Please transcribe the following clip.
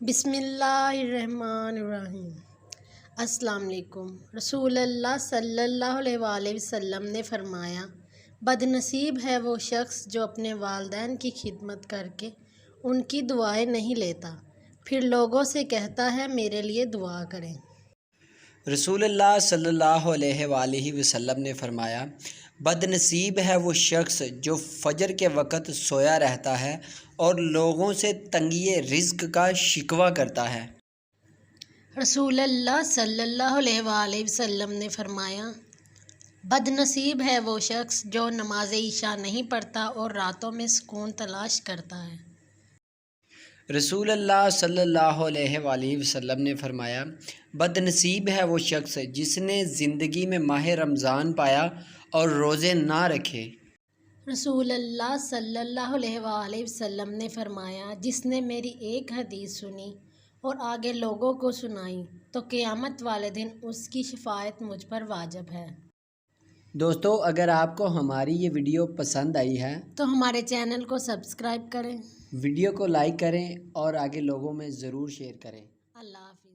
بسم اللہ الرحمن الرحیم۔ السلام علیکم۔ رسول اللہ صلی اللہ علیہ وآلہ وسلم نے فرمایا، بد نصیب ہے وہ شخص جو اپنے والدین کی خدمت کر کے ان کی دعائیں نہیں لیتا، پھر لوگوں سے کہتا ہے میرے لیے دعا کریں۔ رسول اللہ صلی اللہ علیہ وآلہ وسلم نے فرمایا، بد نصیب ہے وہ شخص جو فجر کے وقت سویا رہتا ہے اور لوگوں سے تنگی رزق کا شکوہ کرتا ہے۔ رسول اللہ صلی اللہ علیہ وآلہ وسلم نے فرمایا، بد نصیب ہے وہ شخص جو نماز عشاء نہیں پڑھتا اور راتوں میں سکون تلاش کرتا ہے۔ رسول اللہ صلی اللہ علیہ وآلہ وسلم نے فرمایا، بد نصیب ہے وہ شخص جس نے زندگی میں ماہ رمضان پایا اور روزے نہ رکھے۔ رسول اللہ صلی اللہ علیہ وآلہ وسلم نے فرمایا، جس نے میری ایک حدیث سنی اور آگے لوگوں کو سنائی تو قیامت والے دن اس کی شفاعت مجھ پر واجب ہے۔ دوستو، اگر آپ کو ہماری یہ ویڈیو پسند آئی ہے تو ہمارے چینل کو سبسکرائب کریں، ویڈیو کو لائک کریں اور آگے لوگوں میں ضرور شیئر کریں۔ اللہ حافظ۔